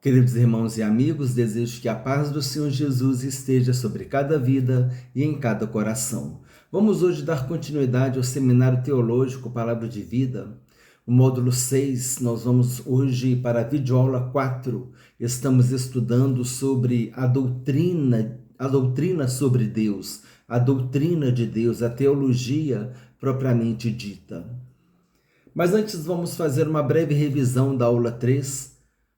Queridos irmãos e amigos, desejo que a paz do Senhor Jesus esteja sobre cada vida e em cada coração. Vamos hoje dar continuidade ao Seminário Teológico Palavra de Vida. No módulo 6, nós vamos hoje para a videoaula 4. Estamos estudando sobre a doutrina sobre Deus, a doutrina de Deus, a teologia propriamente dita. Mas antes vamos fazer uma breve revisão da aula 3.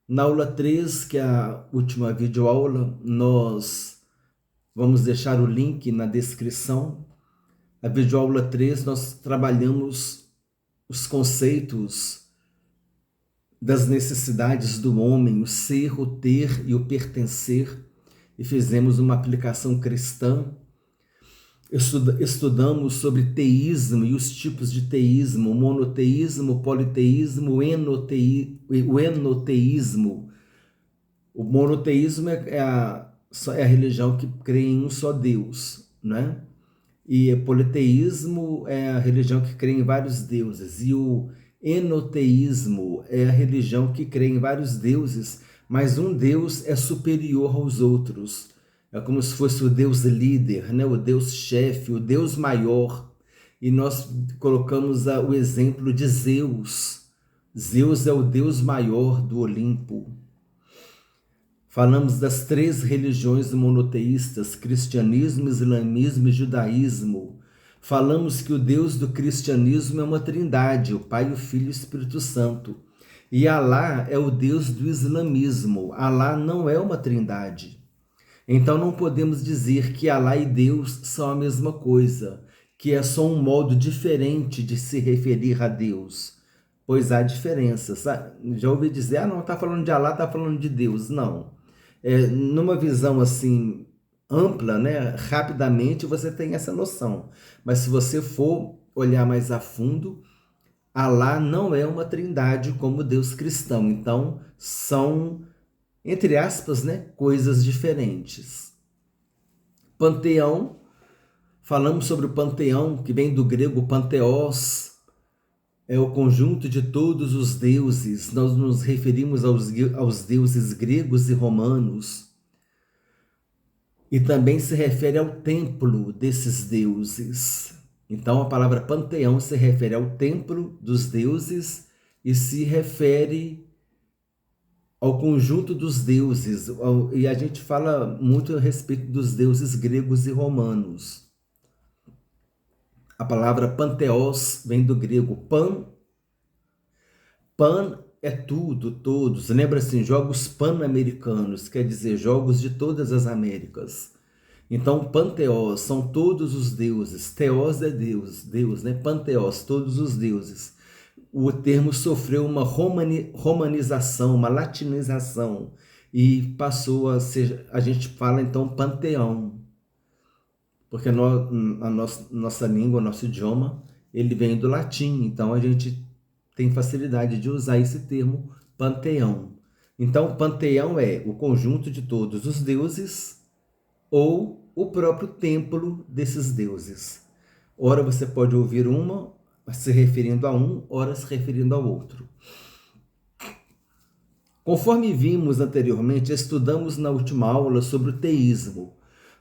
Na aula 3, que é a última videoaula, nós vamos deixar o link na descrição. A videoaula 3, nós trabalhamos os conceitos das necessidades do homem, o ser, o ter e o pertencer, e fizemos uma aplicação cristã. Estudamos sobre teísmo e os tipos de teísmo, monoteísmo, politeísmo, o enoteísmo. O monoteísmo é a religião que crê em um só Deus, né? E o politeísmo é a religião que crê em vários deuses. E o enoteísmo é a religião que crê em vários deuses, mas um Deus é superior aos outros. É como se fosse o Deus líder, né? O Deus chefe, o Deus maior. E nós colocamos o exemplo de Zeus. Zeus é o Deus maior do Olimpo. Falamos das 3 religiões monoteístas, cristianismo, islamismo e judaísmo. Falamos que o Deus do cristianismo é uma trindade, o Pai, o Filho e o Espírito Santo. E Alá é o Deus do islamismo. Alá não é uma trindade. Então não podemos dizer que Alá e Deus são a mesma coisa, que é só um modo diferente de se referir a Deus, pois há diferenças. Já ouvi dizer, não, está falando de Alá, está falando de Deus. Não. Numa visão assim ampla, né, rapidamente você tem essa noção. Mas se você for olhar mais a fundo, Alá não é uma trindade como Deus cristão. Então são, entre aspas, né, coisas diferentes. Panteão, falamos sobre o panteão, que vem do grego panteós, é o conjunto de todos os deuses. Nós nos referimos aos deuses gregos e romanos. E também se refere ao templo desses deuses. Então a palavra panteão se refere ao templo dos deuses e se refere ao conjunto dos deuses, e a gente fala muito a respeito dos deuses gregos e romanos. A palavra panteós vem do grego pan. Pan é tudo, todos. Lembra assim, jogos pan-americanos, quer dizer, jogos de todas as Américas. Então, panteós são todos os deuses. Teós é Deus, né? Panteós, todos os deuses. O termo sofreu uma romanização, uma latinização, e passou a ser, a gente fala então panteão, porque a nossa língua, nosso idioma, ele vem do latim, então a gente tem facilidade de usar esse termo panteão. Então, panteão é o conjunto de todos os deuses ou o próprio templo desses deuses. Ora você pode ouvir uma se referindo a um, ora se referindo ao outro. Conforme vimos anteriormente, estudamos na última aula sobre o teísmo.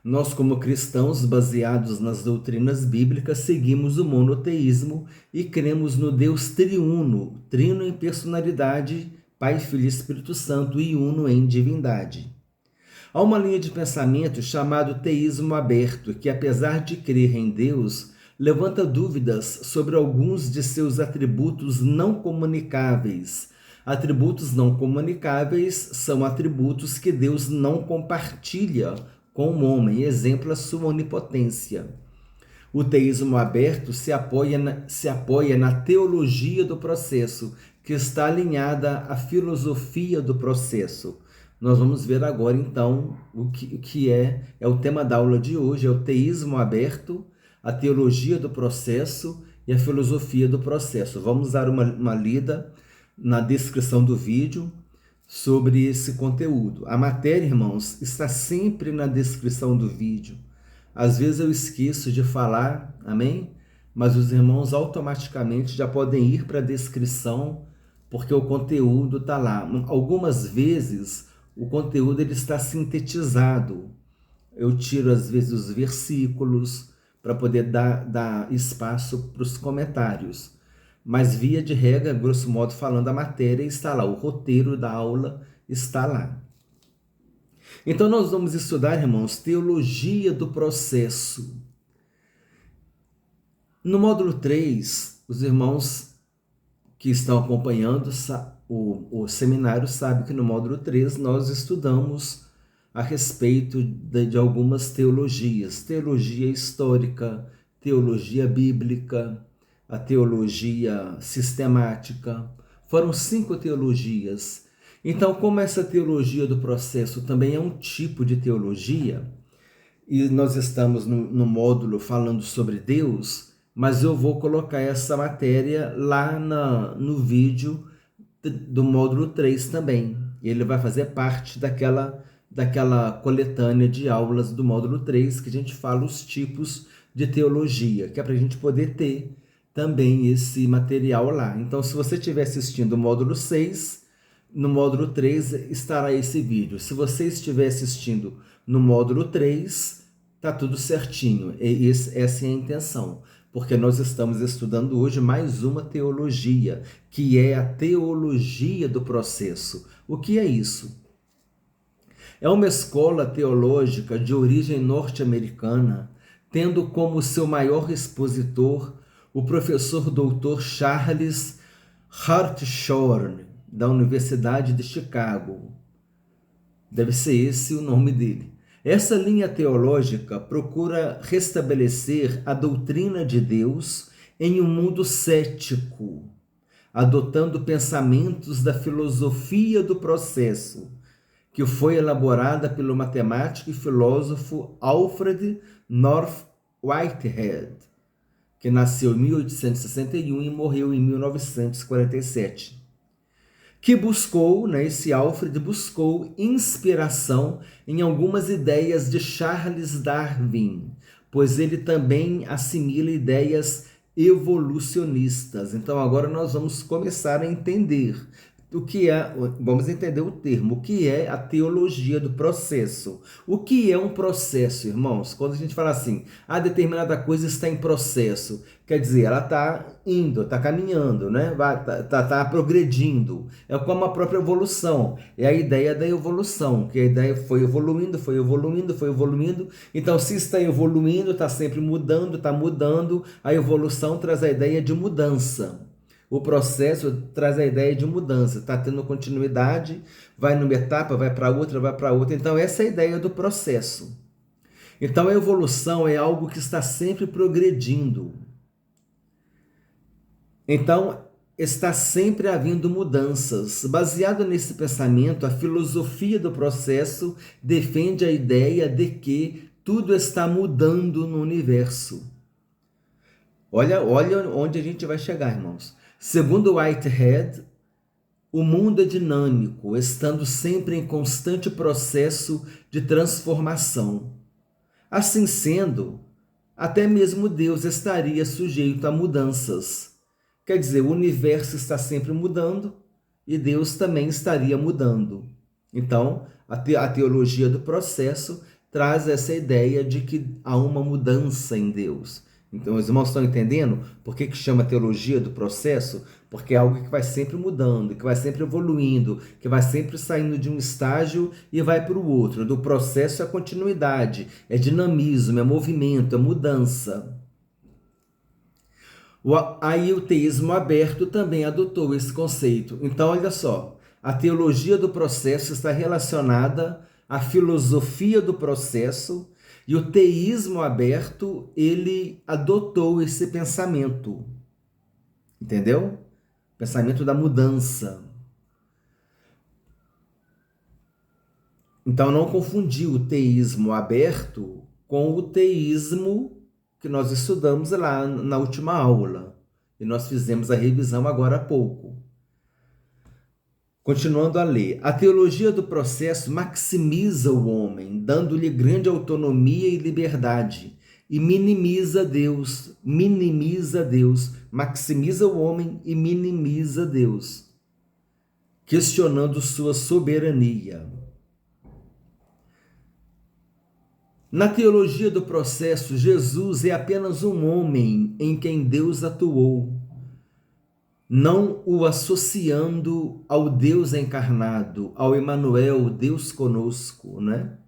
Nós, como cristãos baseados nas doutrinas bíblicas, seguimos o monoteísmo e cremos no Deus triuno, trino em personalidade, Pai, Filho e Espírito Santo, e uno em divindade. Há uma linha de pensamento chamada teísmo aberto, que apesar de crer em Deus, levanta dúvidas sobre alguns de seus atributos não comunicáveis. Atributos não comunicáveis são atributos que Deus não compartilha com o homem, exemplo, a sua onipotência. O teísmo aberto se apoia na teologia do processo, que está alinhada à filosofia do processo. Nós vamos ver agora, então, o que é o tema da aula de hoje, é o teísmo aberto, a teologia do processo e a filosofia do processo. Vamos dar uma lida na descrição do vídeo sobre esse conteúdo. A matéria, irmãos, está sempre na descrição do vídeo. Às vezes eu esqueço de falar, amém? Mas os irmãos automaticamente já podem ir para a descrição, porque o conteúdo está lá. Algumas vezes o conteúdo ele está sintetizado. Eu tiro às vezes os versículos para poder dar espaço para os comentários. Mas via de regra, grosso modo falando, a matéria está lá, o roteiro da aula está lá. Então nós vamos estudar, irmãos, teologia do processo. No módulo 3, os irmãos que estão acompanhando o seminário sabem que no módulo 3 nós estudamos a respeito de algumas teologias. Teologia histórica, teologia bíblica, a teologia sistemática. Foram 5 teologias. Então, como essa teologia do processo também é um tipo de teologia, e nós estamos no módulo falando sobre Deus, mas eu vou colocar essa matéria lá no vídeo do módulo 3 também. Ele vai fazer parte daquela coletânea de aulas do módulo 3, que a gente fala os tipos de teologia, que é para a gente poder ter também esse material lá. Então, se você estiver assistindo o módulo 6, no módulo 3 estará esse vídeo. Se você estiver assistindo no módulo 3, tá tudo certinho. Essa é a intenção, porque nós estamos estudando hoje mais uma teologia, que é a teologia do processo. O que é isso? É uma escola teológica de origem norte-americana, tendo como seu maior expositor o professor doutor Charles Hartshorne, da Universidade de Chicago. Deve ser esse o nome dele. Essa linha teológica procura restabelecer a doutrina de Deus em um mundo cético, adotando pensamentos da filosofia do processo, que foi elaborada pelo matemático e filósofo Alfred North Whitehead, que nasceu em 1861 e morreu em 1947. Que buscou, esse Alfred buscou inspiração em algumas ideias de Charles Darwin, pois ele também assimila ideias evolucionistas. Então agora nós vamos começar a entender vamos entender o termo, o que é a teologia do processo. O que é um processo, irmãos? Quando a gente fala assim, a determinada coisa está em processo, quer dizer, ela está indo, está caminhando, né? Tá progredindo. É como a própria evolução, é a ideia da evolução, que a ideia foi evoluindo. Então, se está evoluindo, está sempre mudando, a evolução traz a ideia de mudança. O processo traz a ideia de mudança, está tendo continuidade, vai numa etapa, vai para outra. Então, essa é a ideia do processo. Então, a evolução é algo que está sempre progredindo. Então, está sempre havendo mudanças. Baseado nesse pensamento, a filosofia do processo defende a ideia de que tudo está mudando no universo. Olha onde a gente vai chegar, irmãos. Segundo Whitehead, o mundo é dinâmico, estando sempre em constante processo de transformação. Assim sendo, até mesmo Deus estaria sujeito a mudanças. Quer dizer, o universo está sempre mudando e Deus também estaria mudando. Então, a teologia do processo traz essa ideia de que há uma mudança em Deus. Então, os irmãos estão entendendo por que chama teologia do processo? Porque é algo que vai sempre mudando, que vai sempre evoluindo, que vai sempre saindo de um estágio e vai para o outro. Do processo é continuidade, é dinamismo, é movimento, é mudança. Aí o teísmo aberto também adotou esse conceito. Então, olha só, a teologia do processo está relacionada à filosofia do processo, e o teísmo aberto, ele adotou esse pensamento. Entendeu? Pensamento da mudança. Então, não confundir o teísmo aberto com o teísmo que nós estudamos lá na última aula. E nós fizemos a revisão agora há pouco. Continuando a ler, a teologia do processo maximiza o homem, dando-lhe grande autonomia e liberdade, e minimiza Deus, maximiza o homem e minimiza Deus, questionando sua soberania. Na teologia do processo, Jesus é apenas um homem em quem Deus atuou, não o associando ao Deus encarnado, ao Emanuel, Deus conosco, né?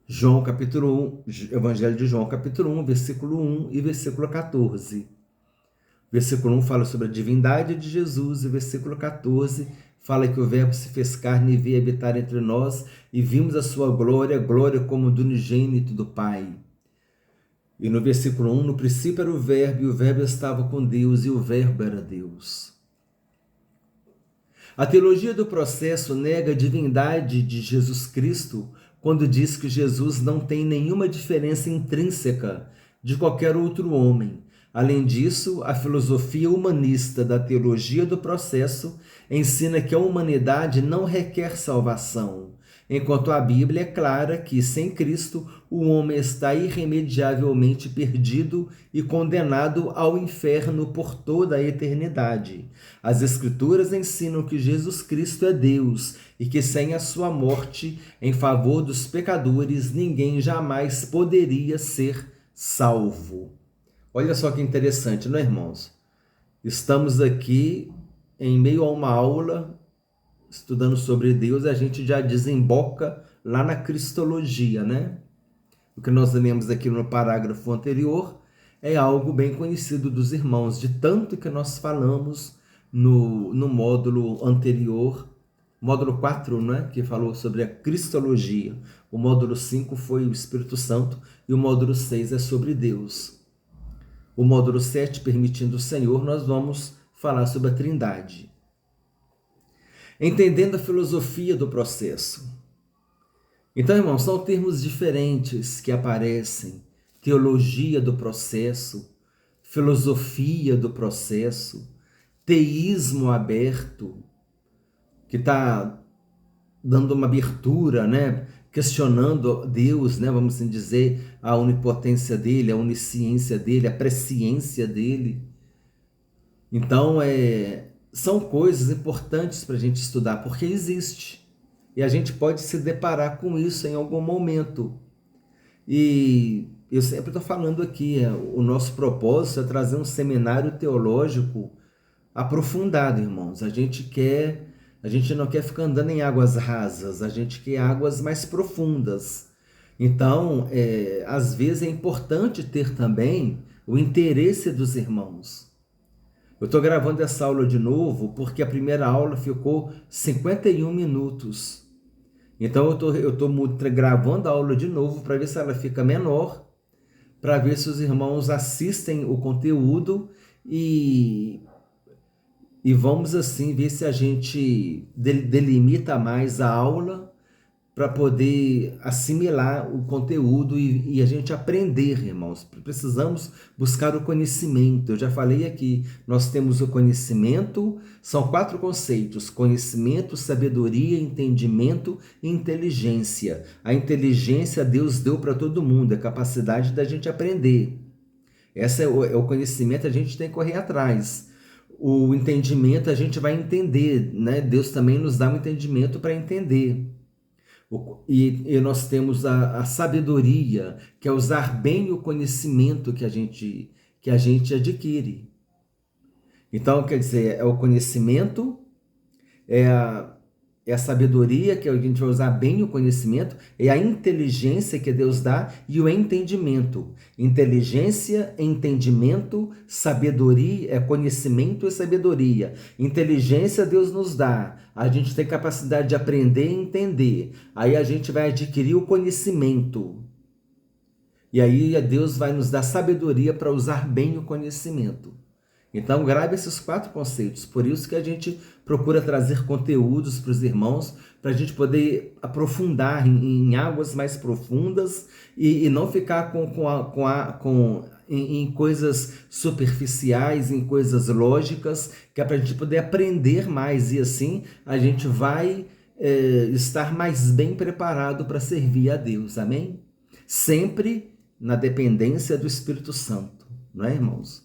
João capítulo 1, Evangelho de João capítulo 1, versículo 1 e versículo 14. Versículo 1 fala sobre a divindade de Jesus e versículo 14 fala que o Verbo se fez carne e veio habitar entre nós e vimos a sua glória, glória como do unigênito do Pai. E no versículo 1, no princípio era o Verbo e o Verbo estava com Deus e o Verbo era Deus. A teologia do processo nega a divindade de Jesus Cristo quando diz que Jesus não tem nenhuma diferença intrínseca de qualquer outro homem. Além disso, a filosofia humanista da teologia do processo ensina que a humanidade não requer salvação, enquanto a Bíblia é clara que, sem Cristo, o homem está irremediavelmente perdido e condenado ao inferno por toda a eternidade. As Escrituras ensinam que Jesus Cristo é Deus e que sem a sua morte em favor dos pecadores, ninguém jamais poderia ser salvo. Olha só que interessante, não é, irmãos? Estamos aqui em meio a uma aula estudando sobre Deus, a gente já desemboca lá na cristologia, né? O que nós lemos aqui no parágrafo anterior é algo bem conhecido dos irmãos, de tanto que nós falamos no módulo anterior, módulo 4, né? Que falou sobre a cristologia. O módulo 5 foi o Espírito Santo e o módulo 6 é sobre Deus. O módulo 7, permitindo o Senhor, nós vamos falar sobre a Trindade. Entendendo a filosofia do processo. Então, irmãos, são termos diferentes que aparecem. Teologia do processo, filosofia do processo, teísmo aberto, que está dando uma abertura, né? Questionando Deus, né? Vamos assim dizer, a onipotência dele, a onisciência dele, a presciência dele. Então, são coisas importantes para a gente estudar, porque existe. E a gente pode se deparar com isso em algum momento. E eu sempre estou falando aqui, o nosso propósito é trazer um seminário teológico aprofundado, irmãos. A gente não quer ficar andando em águas rasas, a gente quer águas mais profundas. Então, às vezes é importante ter também o interesse dos irmãos. Eu estou gravando essa aula de novo porque a primeira aula ficou 51 minutos. Então eu estou gravando a aula de novo para ver se ela fica menor, para ver se os irmãos assistem o conteúdo e vamos assim ver se a gente delimita mais a aula para poder assimilar o conteúdo e a gente aprender, irmãos. Precisamos buscar o conhecimento. Eu já falei aqui, nós temos o conhecimento, são 4 conceitos: conhecimento, sabedoria, entendimento e inteligência. A inteligência Deus deu para todo mundo, a capacidade da gente aprender. Esse é o conhecimento, a gente tem que correr atrás. O entendimento a gente vai entender, né? Deus também nos dá um entendimento para entender. E nós temos a sabedoria, que é usar bem o conhecimento que a gente adquire. Então, quer dizer, é o conhecimento, é a sabedoria, que a gente vai usar bem o conhecimento, é a inteligência que Deus dá e o entendimento. Inteligência, entendimento, sabedoria, conhecimento e sabedoria. Inteligência Deus nos dá. A gente tem capacidade de aprender e entender. Aí a gente vai adquirir o conhecimento. E aí Deus vai nos dar sabedoria para usar bem o conhecimento. Então, grave esses 4 conceitos. Por isso que a gente procura trazer conteúdos para os irmãos, para a gente poder aprofundar em águas mais profundas e não ficar em coisas superficiais, em coisas lógicas, que é para a gente poder aprender mais. E assim a gente vai estar mais bem preparado para servir a Deus. Amém? Sempre na dependência do Espírito Santo. Não é, irmãos?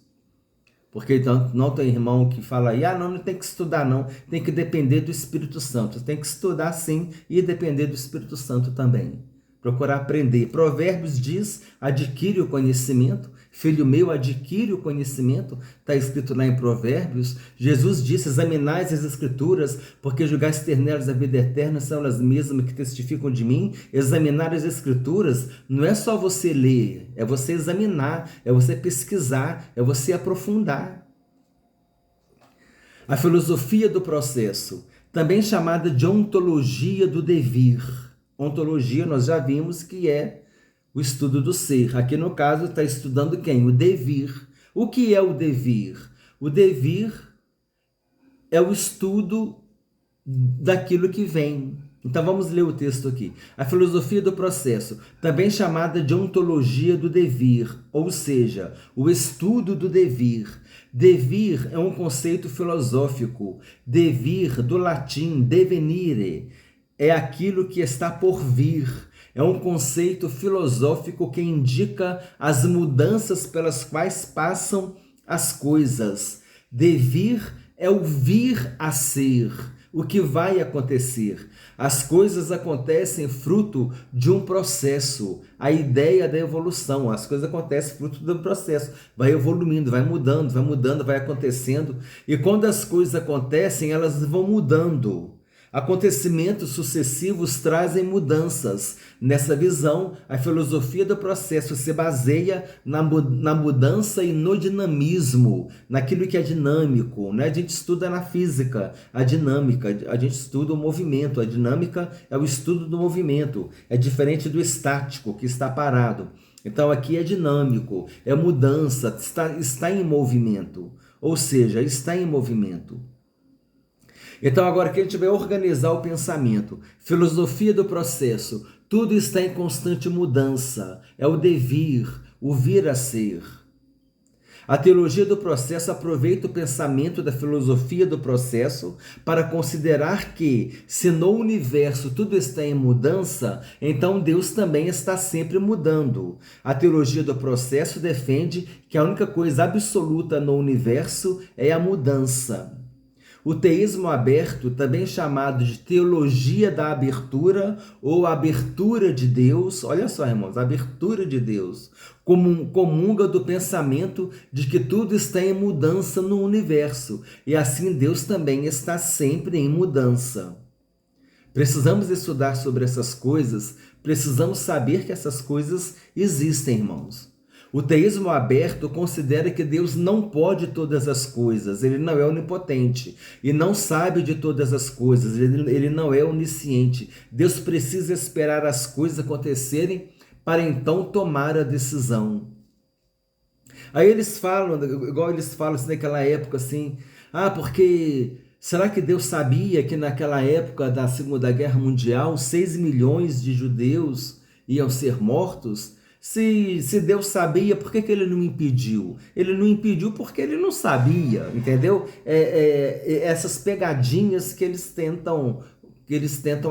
Porque não tem irmão que fala aí, não tem que estudar não, tem que depender do Espírito Santo. Tem que estudar sim e depender do Espírito Santo também, procurar aprender. Provérbios diz, adquire o conhecimento. Filho meu, adquire o conhecimento. Está escrito lá em Provérbios. Jesus disse, examinais as Escrituras, porque julgais ter nelas a vida eterna, são elas mesmas que testificam de mim. Examinar as Escrituras não é só você ler, é você examinar, é você pesquisar, é você aprofundar. A filosofia do processo, também chamada de ontologia do devir. Ontologia nós já vimos que é o estudo do ser. Aqui no caso está estudando quem? O devir. O que é o devir? O devir é o estudo daquilo que vem. Então vamos ler o texto aqui. A filosofia do processo, também chamada de ontologia do devir, ou seja, o estudo do devir. Devir é um conceito filosófico. Devir, do latim devenire, é aquilo que está por vir. É um conceito filosófico que indica as mudanças pelas quais passam as coisas. Devir é o vir a ser, o que vai acontecer. As coisas acontecem fruto de um processo, a ideia da evolução. As coisas acontecem fruto de um processo, vai evoluindo, vai mudando, vai acontecendo. E quando as coisas acontecem, elas vão mudando. Acontecimentos sucessivos trazem mudanças. Nessa visão, a filosofia do processo se baseia na mudança e no dinamismo, naquilo que é dinâmico, né? A gente estuda na física a dinâmica, a gente estuda o movimento, a dinâmica é o estudo do movimento, é diferente do estático, que está parado. Então aqui é dinâmico, é mudança, está em movimento, ou seja, está em movimento. Então agora que a gente vai organizar o pensamento, filosofia do processo, tudo está em constante mudança, é o devir, o vir a ser. A teologia do processo aproveita o pensamento da filosofia do processo para considerar que, se no universo tudo está em mudança, então Deus também está sempre mudando. A teologia do processo defende que a única coisa absoluta no universo é a mudança. O teísmo aberto, também chamado de teologia da abertura ou abertura de Deus, olha só, irmãos, abertura de Deus, comunga do pensamento de que tudo está em mudança no universo e assim Deus também está sempre em mudança. Precisamos estudar sobre essas coisas, precisamos saber que essas coisas existem, irmãos. O teísmo aberto considera que Deus não pode todas as coisas, ele não é onipotente e não sabe de todas as coisas, ele não é onisciente. Deus precisa esperar as coisas acontecerem para então tomar a decisão. Aí eles falam, igual eles falam assim, naquela época assim, porque será que Deus sabia que naquela época da Segunda Guerra Mundial 6 milhões de judeus iam ser mortos? Se Deus sabia, por que ele não impediu? Ele não impediu porque ele não sabia, entendeu? Essas pegadinhas que eles tentam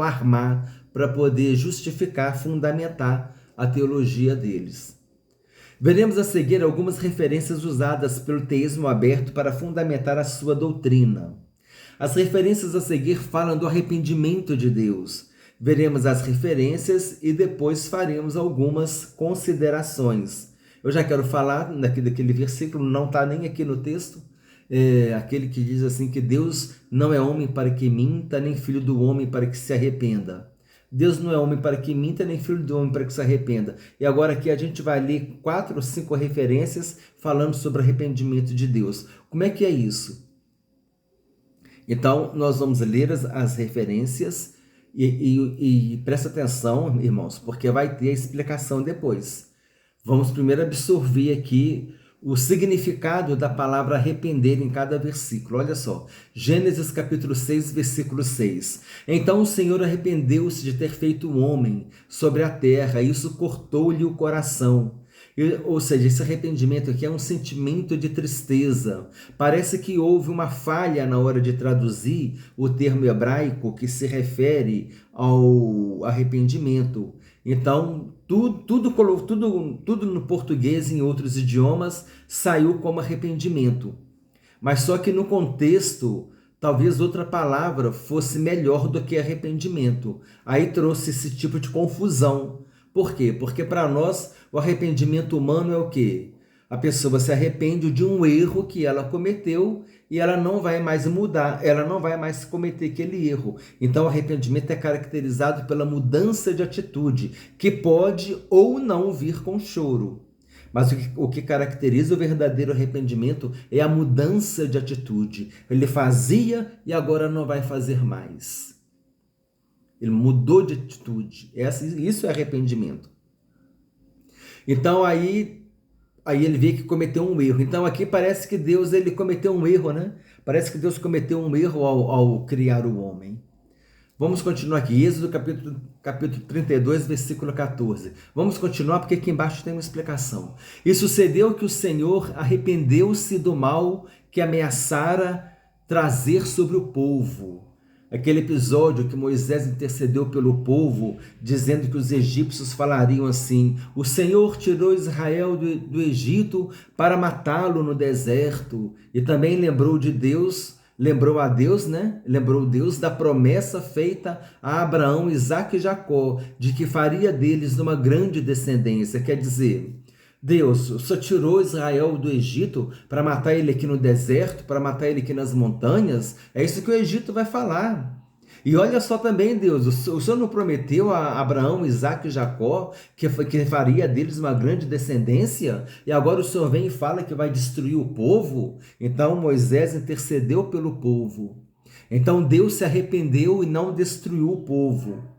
armar para poder justificar, fundamentar a teologia deles. Veremos a seguir algumas referências usadas pelo teísmo aberto para fundamentar a sua doutrina. As referências a seguir falam do arrependimento de Deus. Veremos as referências e depois faremos algumas considerações. Eu já quero falar daquele versículo, não está nem aqui no texto, aquele que diz assim que Deus não é homem para que minta, nem filho do homem para que se arrependa. Deus não é homem para que minta, nem filho do homem para que se arrependa. E agora aqui a gente vai ler 4 ou 5 referências falando sobre arrependimento de Deus. Como é que é isso? Então, nós vamos ler as referências e presta atenção, irmãos, porque vai ter a explicação depois. Vamos primeiro absorver aqui o significado da palavra arrepender em cada versículo. Olha só, Gênesis capítulo 6, versículo 6. Então o Senhor arrependeu-se de ter feito o homem sobre a terra, e isso cortou-lhe o coração. Ou seja, esse arrependimento aqui é um sentimento de tristeza. Parece que houve uma falha na hora de traduzir o termo hebraico que se refere ao arrependimento. Então, tudo no português e em outros idiomas saiu como arrependimento. Mas só que no contexto, talvez outra palavra fosse melhor do que arrependimento. Aí trouxe esse tipo de confusão. Por quê? Porque para nós o arrependimento humano é o quê? A pessoa se arrepende de um erro que ela cometeu e ela não vai mais mudar, ela não vai mais cometer aquele erro. Então, o arrependimento é caracterizado pela mudança de atitude, que pode ou não vir com choro. Mas o que caracteriza o verdadeiro arrependimento é a mudança de atitude. Ele fazia e agora não vai fazer mais. Ele mudou de atitude. Isso é arrependimento. Então, aí ele vê que cometeu um erro. Então aqui parece que Deus ele cometeu um erro, né? Parece que Deus cometeu um erro ao criar o homem. Vamos continuar aqui, Êxodo capítulo 32, versículo 14. Vamos continuar porque aqui embaixo tem uma explicação. E sucedeu que o Senhor arrependeu-se do mal que ameaçara trazer sobre o povo. Aquele episódio que Moisés intercedeu pelo povo, dizendo que os egípcios falariam assim: o Senhor tirou Israel do Egito para matá-lo no deserto. E também lembrou a Deus, né? Lembrou Deus da promessa feita a Abraão, Isaque e Jacó, de que faria deles uma grande descendência. Quer dizer, Deus só tirou Israel do Egito para matar ele aqui no deserto, para matar ele aqui nas montanhas. É isso que o Egito vai falar. E olha só também, Deus, o Senhor não prometeu a Abraão, Isaque e Jacó que faria deles uma grande descendência? E agora o Senhor vem e fala que vai destruir o povo? Então Moisés intercedeu pelo povo. Então Deus se arrependeu e não destruiu o povo.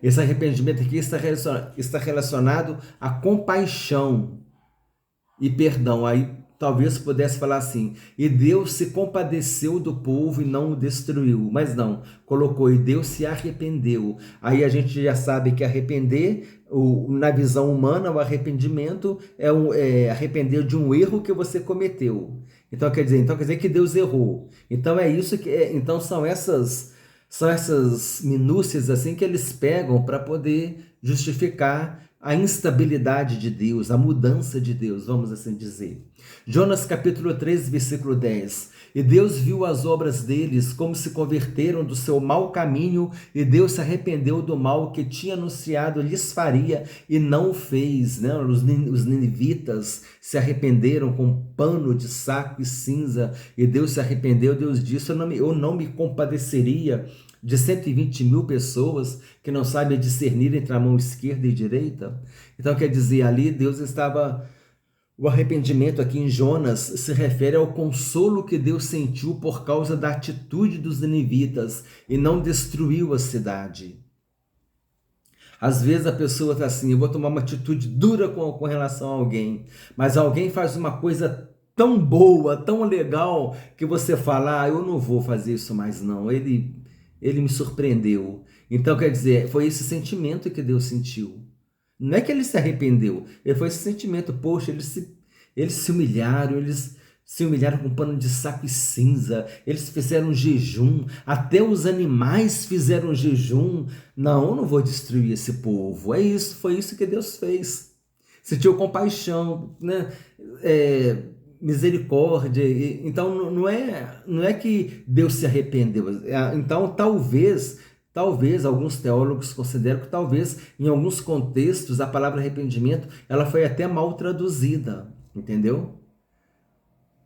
Esse arrependimento aqui está relacionado à compaixão e perdão. Aí talvez pudesse falar assim: e Deus se compadeceu do povo e não o destruiu. Mas não, colocou: e Deus se arrependeu. Aí a gente já sabe que arrepender, na visão humana, o arrependimento é arrepender de um erro que você cometeu. Então quer dizer que Deus errou. Então é isso então são essas minúcias assim que eles pegam para poder justificar a instabilidade de Deus, a mudança de Deus, vamos assim dizer. Jonas capítulo 3, versículo 10. E Deus viu as obras deles, como se converteram do seu mau caminho, e Deus se arrependeu do mal que tinha anunciado lhes faria, e não o fez. Né? Os ninivitas se arrependeram com pano de saco e cinza, e Deus se arrependeu. Deus disse: eu não me compadeceria de 120 mil pessoas que não sabem discernir entre a mão esquerda e direita. Então quer dizer, ali Deus estava... O arrependimento aqui em Jonas se refere ao consolo que Deus sentiu por causa da atitude dos ninivitas e não destruiu a cidade. Às vezes a pessoa está assim: eu vou tomar uma atitude dura com relação a alguém, mas alguém faz uma coisa tão boa, tão legal, que você fala: eu não vou fazer isso mais não, ele me surpreendeu. Então quer dizer, foi esse sentimento que Deus sentiu. Não é que ele se arrependeu, foi esse sentimento: poxa, eles se humilharam, eles se humilharam com pano de saco e cinza, eles fizeram jejum, até os animais fizeram jejum. Não, eu não vou destruir esse povo. Foi isso que Deus fez. Sentiu compaixão, né? Misericórdia. Então não é que Deus se arrependeu. Então talvez alguns teólogos consideram que talvez em alguns contextos a palavra arrependimento ela foi até mal traduzida, entendeu?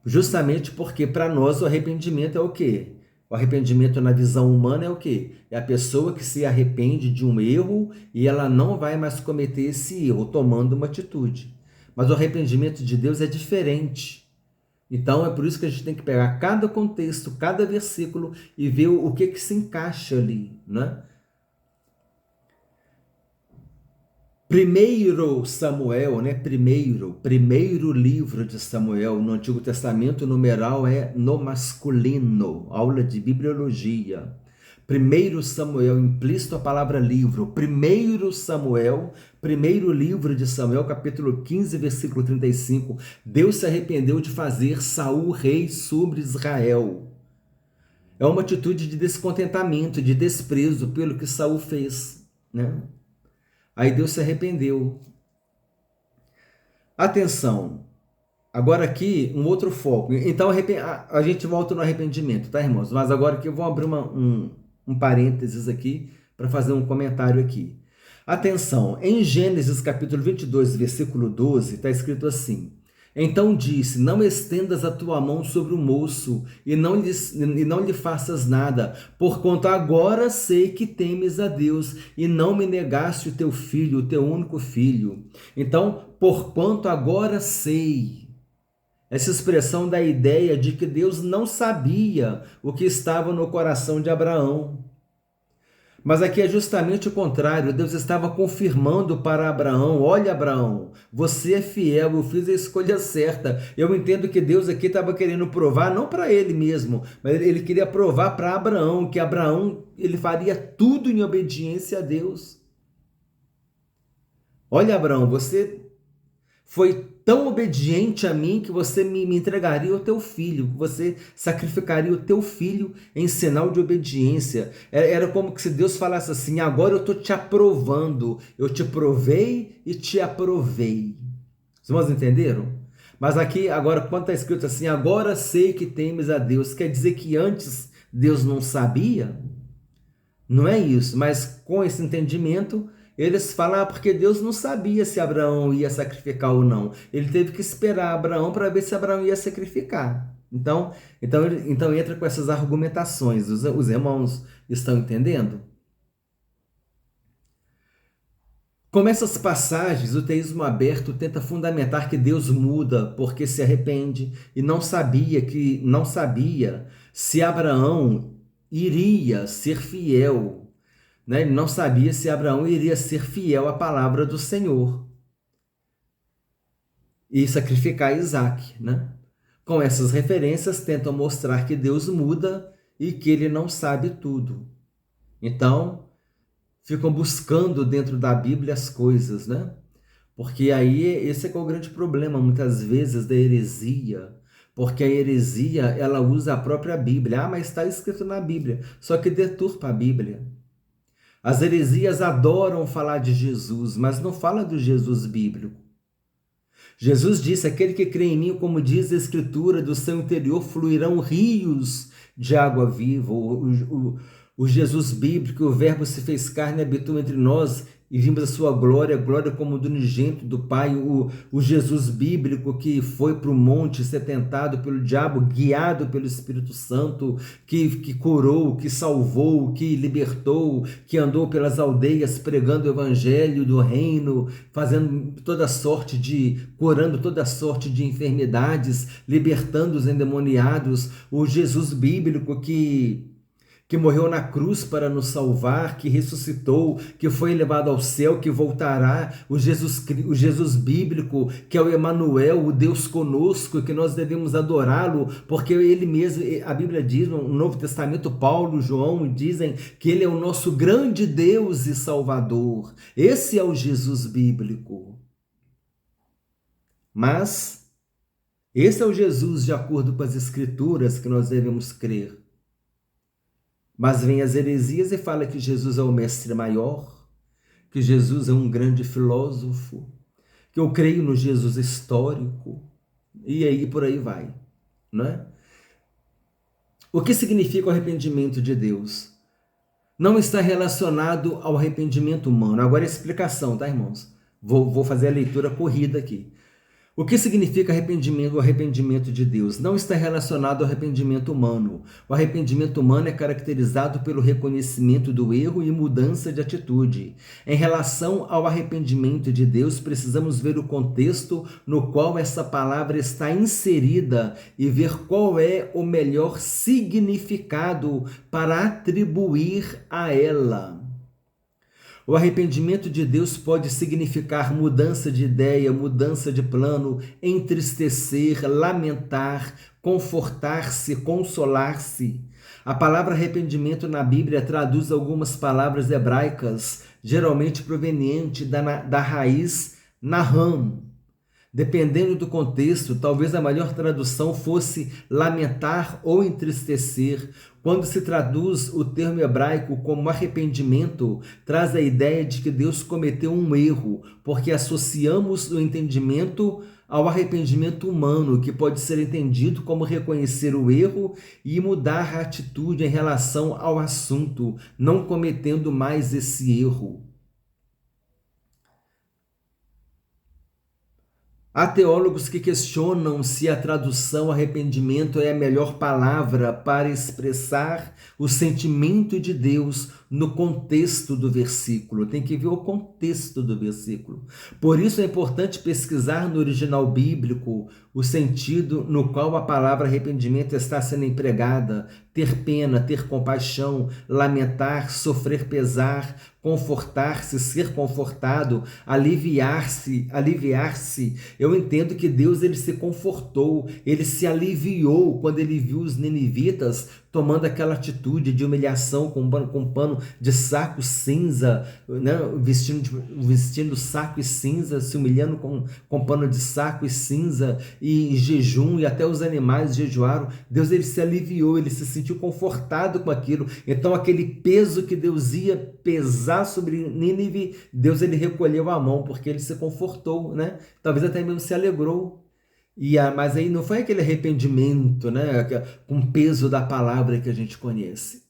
Justamente porque para nós o arrependimento é o quê? O arrependimento na visão humana é o quê? É a pessoa que se arrepende de um erro e ela não vai mais cometer esse erro, tomando uma atitude. Mas o arrependimento de Deus é diferente. Então é por isso que a gente tem que pegar cada contexto, cada versículo e ver o que se encaixa ali, né? Primeiro Samuel, né? Primeiro livro de Samuel no Antigo Testamento, o numeral é no masculino, aula de bibliologia. Primeiro Samuel, implícito a palavra livro. Primeiro Samuel, primeiro livro de Samuel, capítulo 15, versículo 35. Deus se arrependeu de fazer Saul rei sobre Israel. É uma atitude de descontentamento, de desprezo pelo que Saul fez, né? Aí Deus se arrependeu. Atenção, agora aqui um outro foco. Então a gente volta no arrependimento, tá, irmãos? Mas agora aqui eu vou abrir um parênteses aqui para fazer um comentário aqui. Atenção, em Gênesis capítulo 22, versículo 12, está escrito assim: Então disse, não estendas a tua mão sobre o moço, e não lhe faças nada, porquanto agora sei que temes a Deus, e não me negaste o teu filho, o teu único filho. Então, porquanto agora sei. Essa expressão dá a ideia de que Deus não sabia o que estava no coração de Abraão. Mas aqui é justamente o contrário. Deus estava confirmando para Abraão: olha, Abraão, você é fiel, eu fiz a escolha certa. Eu entendo que Deus aqui estava querendo provar, não para ele mesmo, mas ele queria provar para Abraão que Abraão ele faria tudo em obediência a Deus. Olha, Abraão, você foi tão obediente a mim que você me entregaria o teu filho, você sacrificaria o teu filho em sinal de obediência. Era como se Deus falasse assim: agora eu estou te aprovando, eu te provei e te aprovei. Os irmãos entenderam? Mas aqui, agora, quando está escrito assim, agora sei que temes a Deus, quer dizer que antes Deus não sabia? Não é isso, mas com esse entendimento, eles falam, porque Deus não sabia se Abraão ia sacrificar ou não. Ele teve que esperar Abraão para ver se Abraão ia sacrificar. Então entra com essas argumentações. Os irmãos estão entendendo? Com essas passagens, o teísmo aberto tenta fundamentar que Deus muda porque se arrepende e não sabia se Abraão iria ser fiel, né? Ele não sabia se Abraão iria ser fiel à palavra do Senhor e sacrificar Isaac, né? Com essas referências, tentam mostrar que Deus muda e que ele não sabe tudo. Então, ficam buscando dentro da Bíblia as coisas, né? Porque aí esse é que é o grande problema, muitas vezes, da heresia. Porque a heresia, ela usa a própria Bíblia. Ah, mas está escrito na Bíblia. Só que deturpa a Bíblia. As heresias adoram falar de Jesus, mas não fala do Jesus bíblico. Jesus disse, aquele que crê em mim, como diz a Escritura, do seu interior fluirão rios de água viva. O Jesus bíblico, o verbo se fez carne e habitou entre nós e vimos a sua glória, glória como do unigênito do Pai. O Jesus bíblico que foi para o monte ser tentado pelo diabo, guiado pelo Espírito Santo, que curou, que salvou, que libertou, que andou pelas aldeias pregando o evangelho do reino, fazendo toda sorte curando toda sorte de enfermidades, libertando os endemoniados. O Jesus bíblico que morreu na cruz para nos salvar, que ressuscitou, que foi elevado ao céu, que voltará, o Jesus bíblico, que é o Emanuel, o Deus conosco, que nós devemos adorá-lo, porque ele mesmo, a Bíblia diz, no Novo Testamento, Paulo, João, dizem que ele é o nosso grande Deus e Salvador. Esse é o Jesus bíblico. Mas esse é o Jesus de acordo com as Escrituras que nós devemos crer. Mas vem as heresias e fala que Jesus é o mestre maior, que Jesus é um grande filósofo, que eu creio no Jesus histórico, e aí por aí vai, não é? O que significa o arrependimento de Deus? Não está relacionado ao arrependimento humano. Agora a explicação, tá, irmãos? Vou fazer a leitura corrida aqui. O que significa arrependimento? O arrependimento de Deus não está relacionado ao arrependimento humano. O arrependimento humano é caracterizado pelo reconhecimento do erro e mudança de atitude. Em relação ao arrependimento de Deus, precisamos ver o contexto no qual essa palavra está inserida e ver qual é o melhor significado para atribuir a ela. O arrependimento de Deus pode significar mudança de ideia, mudança de plano, entristecer, lamentar, confortar-se, consolar-se. A palavra arrependimento na Bíblia traduz algumas palavras hebraicas, geralmente provenientes da raiz naham. Dependendo do contexto, talvez a melhor tradução fosse lamentar ou entristecer. Quando se traduz o termo hebraico como arrependimento, traz a ideia de que Deus cometeu um erro, porque associamos o entendimento ao arrependimento humano, que pode ser entendido como reconhecer o erro e mudar a atitude em relação ao assunto, não cometendo mais esse erro. Há teólogos que questionam se a tradução arrependimento é a melhor palavra para expressar o sentimento de Deus no contexto do versículo. Tem que ver o contexto do versículo. Por isso é importante pesquisar no original bíblico o sentido no qual a palavra arrependimento está sendo empregada: ter pena, ter compaixão, lamentar, sofrer pesar, confortar-se, ser confortado, aliviar-se. Eu entendo que Deus ele se confortou, ele se aliviou quando ele viu os ninivitas tomando aquela atitude de humilhação com pano de saco cinza, né? vestindo saco e cinza, se humilhando com pano de saco e cinza, e jejum, e até os animais jejuaram. Deus ele se aliviou, ele se sentiu confortado com aquilo. Então aquele peso que Deus ia pesar sobre Nínive, Deus ele recolheu a mão, porque ele se confortou, né? Talvez até mesmo se alegrou. Mas aí não foi aquele arrependimento, né, com peso da palavra que a gente conhece.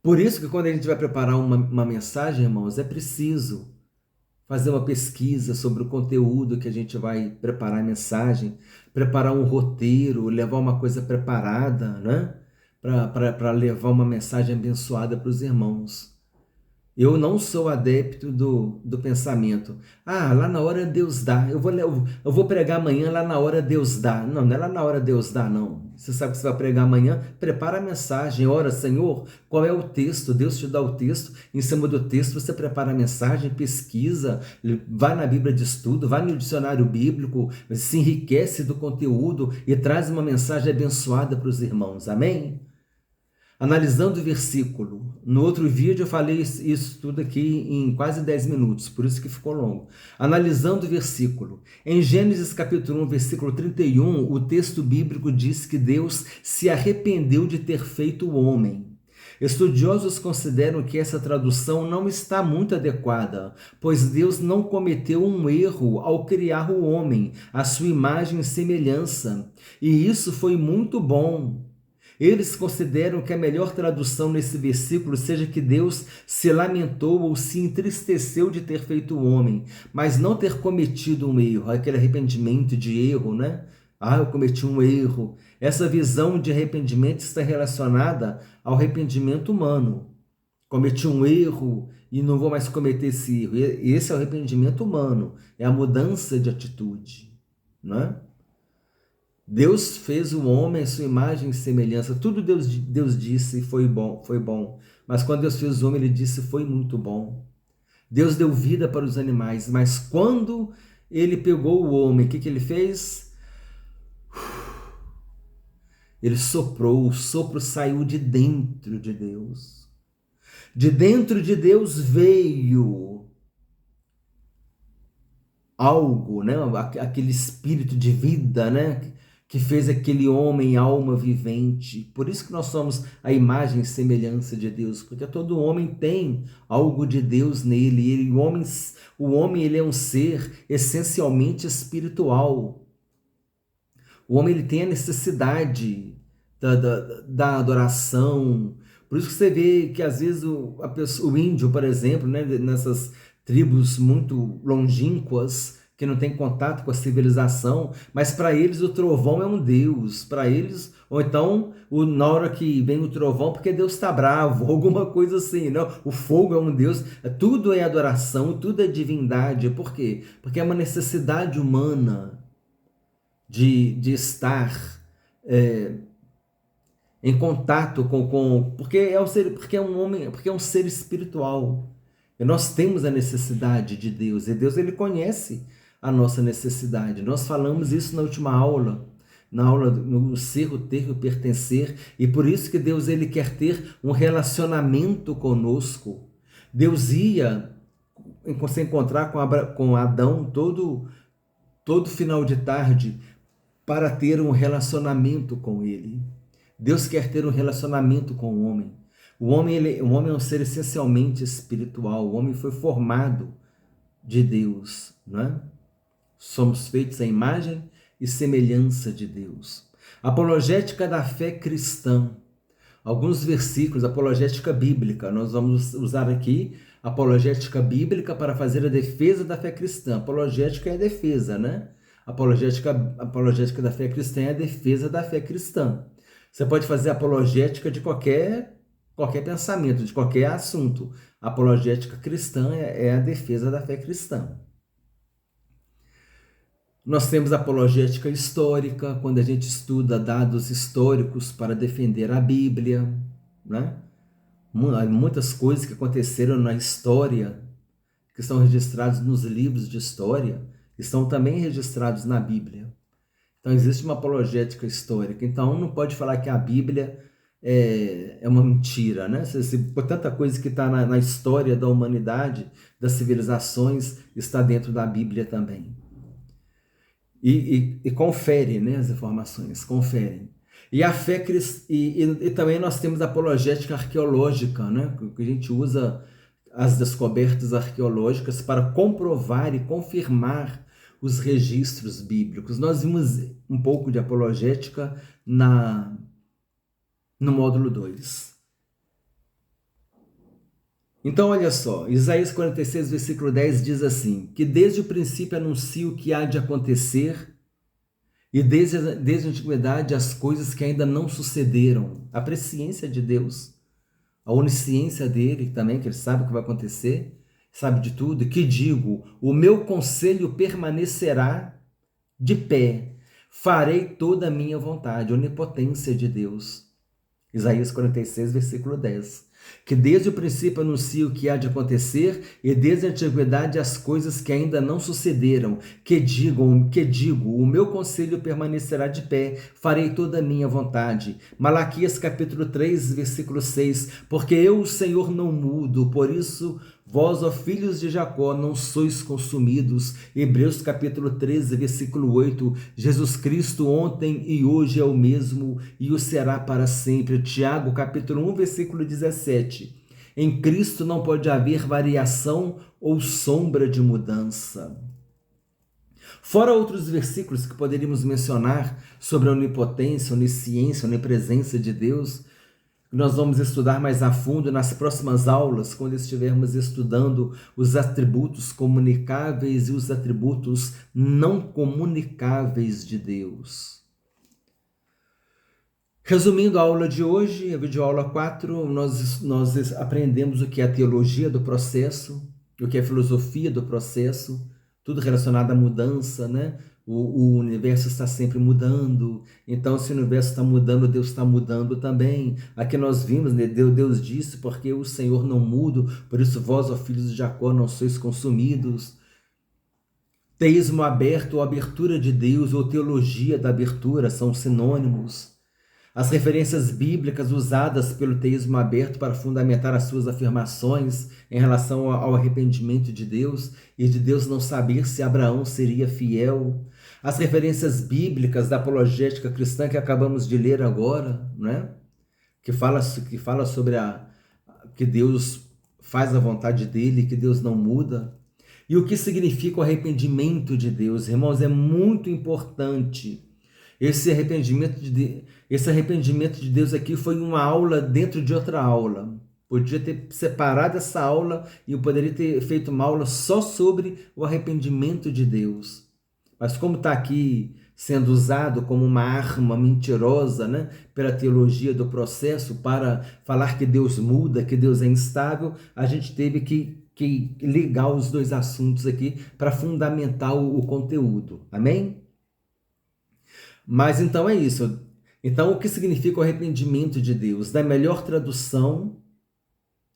Por isso que quando a gente vai preparar uma mensagem, irmãos, é preciso fazer uma pesquisa sobre o conteúdo que a gente vai preparar a mensagem, preparar um roteiro, levar uma coisa preparada, né, para levar uma mensagem abençoada para os irmãos. Eu não sou adepto do pensamento. Lá na hora Deus dá. Eu vou pregar amanhã, lá na hora Deus dá. Não, não é lá na hora Deus dá, não. Você sabe que você vai pregar amanhã, prepara a mensagem. Ora, Senhor, qual é o texto? Deus te dá o texto. Em cima do texto você prepara a mensagem, pesquisa, vai na Bíblia de estudo, vai no dicionário bíblico, se enriquece do conteúdo e traz uma mensagem abençoada para os irmãos. Amém? Analisando o versículo. No outro vídeo eu falei isso tudo aqui em quase 10 minutos, por isso que ficou longo. Analisando o versículo. Em Gênesis capítulo 1, versículo 31, o texto bíblico diz que Deus se arrependeu de ter feito o homem. Estudiosos consideram que essa tradução não está muito adequada, pois Deus não cometeu um erro ao criar o homem, à sua imagem e semelhança, e isso foi muito bom. Eles consideram que a melhor tradução nesse versículo seja que Deus se lamentou ou se entristeceu de ter feito o homem, mas não ter cometido um erro, aquele arrependimento de erro, né? Eu cometi um erro. Essa visão de arrependimento está relacionada ao arrependimento humano. Cometi um erro e não vou mais cometer esse erro. Esse é o arrependimento humano, é a mudança de atitude, né? Deus fez o homem à sua imagem e semelhança. Tudo Deus disse foi bom, foi bom. Mas quando Deus fez o homem, ele disse foi muito bom. Deus deu vida para os animais, mas quando ele pegou o homem, o que ele fez? Ele soprou, o sopro saiu de dentro de Deus. De dentro de Deus veio algo, né? Aquele espírito de vida, né? Que fez aquele homem alma vivente. Por isso que nós somos a imagem e semelhança de Deus, porque todo homem tem algo de Deus nele. O homem ele é um ser essencialmente espiritual. O homem ele tem a necessidade da adoração. Por isso que você vê que às vezes o índio, por exemplo, né, nessas tribos muito longínquas, que não tem contato com a civilização, mas para eles o trovão é um deus, para eles, ou então na hora que vem o trovão, porque Deus está bravo, alguma coisa assim, não? O fogo é um deus, tudo é adoração, tudo é divindade. Por quê? Porque é uma necessidade humana de estar em contato porque é um ser espiritual. E nós temos a necessidade de Deus, e Deus ele conhece a nossa necessidade. Nós falamos isso na última aula, no ser, o ter e o pertencer, e por isso que Deus ele quer ter um relacionamento conosco. Deus ia se encontrar com Adão todo final de tarde para ter um relacionamento com ele. Deus quer ter um relacionamento com o homem. O homem é um ser essencialmente espiritual. O homem foi formado de Deus, não é? Somos feitos à imagem e semelhança de Deus. Apologética da fé cristã. Alguns versículos, apologética bíblica. Nós vamos usar aqui Apologética bíblica para fazer a defesa da fé cristã. Apologética é a defesa, né? Apologética da fé cristã é a defesa da fé cristã. Você pode fazer apologética de qualquer pensamento, de qualquer assunto. Apologética cristã é a defesa da fé cristã. Nós temos apologética histórica, quando a gente estuda dados históricos para defender a Bíblia, né? Muitas coisas que aconteceram na história, que estão registrados nos livros de história, estão também registrados na Bíblia. Então existe uma apologética histórica. Então não pode falar que a Bíblia é uma mentira, né? Por tanta coisa que está na história da humanidade, das civilizações, está dentro da Bíblia também. E confere, né, as informações, conferem. E a fé e também nós temos a apologética arqueológica, né, que a gente usa as descobertas arqueológicas para comprovar e confirmar os registros bíblicos. Nós vimos um pouco de apologética no módulo 2. Então, olha só, Isaías 46, versículo 10 diz assim, que desde o princípio anuncio o que há de acontecer e desde a antiguidade as coisas que ainda não sucederam. A presciência de Deus, a onisciência dele também, que ele sabe o que vai acontecer, sabe de tudo, que digo, o meu conselho permanecerá de pé, farei toda a minha vontade, onipotência de Deus. Isaías 46, versículo 10. Que desde o princípio anuncio o que há de acontecer e desde a antiguidade as coisas que ainda não sucederam, que digo, o meu conselho permanecerá de pé, farei toda a minha vontade. Malaquias capítulo 3, versículo 6, porque eu, o Senhor, não mudo, por isso vós, ó filhos de Jacó, não sois consumidos. Hebreus capítulo 13, versículo 8, Jesus Cristo ontem e hoje é o mesmo e o será para sempre. Tiago capítulo 1, versículo 17, em Cristo não pode haver variação ou sombra de mudança. Fora outros versículos que poderíamos mencionar sobre a onipotência, onisciência, onipresença de Deus, nós vamos estudar mais a fundo nas próximas aulas, quando estivermos estudando os atributos comunicáveis e os atributos não comunicáveis de Deus. Resumindo a aula de hoje, a videoaula 4, nós aprendemos o que é a teologia do processo, o que é a filosofia do processo, tudo relacionado à mudança, né? O universo está sempre mudando, então se o universo está mudando, Deus está mudando também. Aqui nós vimos, né? Deus disse, porque o Senhor não muda, por isso vós, ó filhos de Jacó, não sois consumidos. Teísmo aberto ou abertura de Deus, ou teologia da abertura, são sinônimos. As referências bíblicas usadas pelo teísmo aberto para fundamentar as suas afirmações em relação ao arrependimento de Deus e de Deus não saber se Abraão seria fiel. As referências bíblicas da apologética cristã que acabamos de ler agora, né? que fala sobre que Deus faz a vontade dele, que Deus não muda. E o que significa o arrependimento de Deus? Irmãos, é muito importante. Esse arrependimento de Deus aqui foi uma aula dentro de outra aula. Podia ter separado essa aula e eu poderia ter feito uma aula só sobre o arrependimento de Deus. Mas como está aqui sendo usado como uma arma mentirosa, né, pela teologia do processo para falar que Deus muda, que Deus é instável, a gente teve que ligar os dois assuntos aqui para fundamentar o conteúdo. Amém? Mas então é isso. Então, o que significa o arrependimento de Deus? Dar a melhor tradução,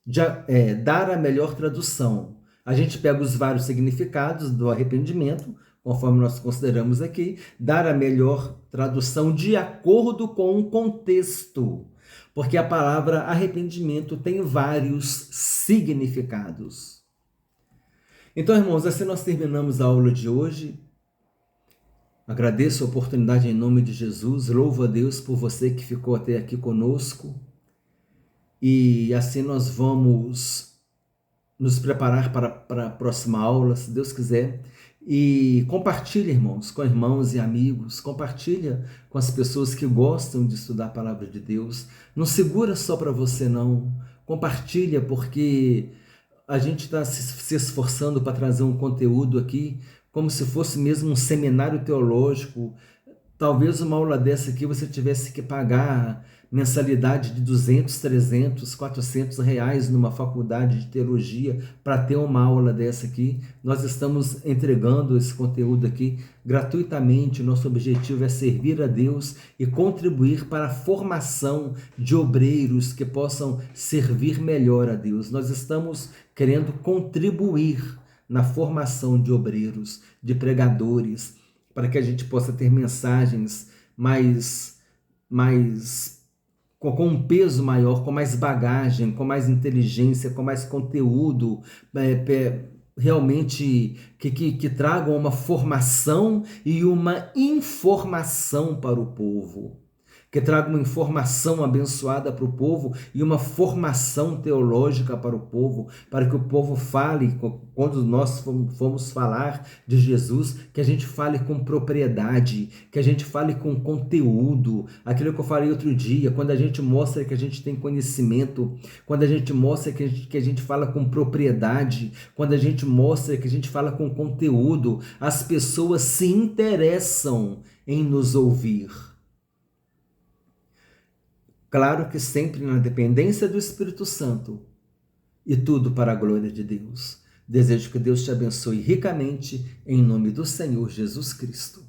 dar a melhor tradução. A gente pega os vários significados do arrependimento, conforme nós consideramos aqui, dar a melhor tradução de acordo com o contexto. Porque a palavra arrependimento tem vários significados. Então, irmãos, assim nós terminamos a aula de hoje. Agradeço a oportunidade em nome de Jesus, louvo a Deus por você que ficou até aqui conosco e assim nós vamos nos preparar para a próxima aula, se Deus quiser, e compartilha, irmãos, com irmãos e amigos, compartilha com as pessoas que gostam de estudar a palavra de Deus, não segura só para você não, compartilha porque a gente está se esforçando para trazer um conteúdo aqui, como se fosse mesmo um seminário teológico. Talvez uma aula dessa aqui você tivesse que pagar mensalidade de 200, 300, 400 reais numa faculdade de teologia para ter uma aula dessa aqui. Nós estamos entregando esse conteúdo aqui gratuitamente. Nosso objetivo é servir a Deus e contribuir para a formação de obreiros que possam servir melhor a Deus. Nós estamos querendo contribuir na formação de obreiros, de pregadores, para que a gente possa ter mensagens com um peso maior, com mais bagagem, com mais inteligência, com mais conteúdo, realmente que tragam uma formação e uma informação para o povo. Que traga uma informação abençoada para o povo e uma formação teológica para o povo, para que o povo fale, quando nós formos falar de Jesus, que a gente fale com propriedade, que a gente fale com conteúdo, aquilo que eu falei outro dia, quando a gente mostra que a gente tem conhecimento, quando a gente mostra que a gente fala com propriedade, quando a gente mostra que a gente fala com conteúdo, as pessoas se interessam em nos ouvir. Claro que sempre na dependência do Espírito Santo e tudo para a glória de Deus. Desejo que Deus te abençoe ricamente em nome do Senhor Jesus Cristo.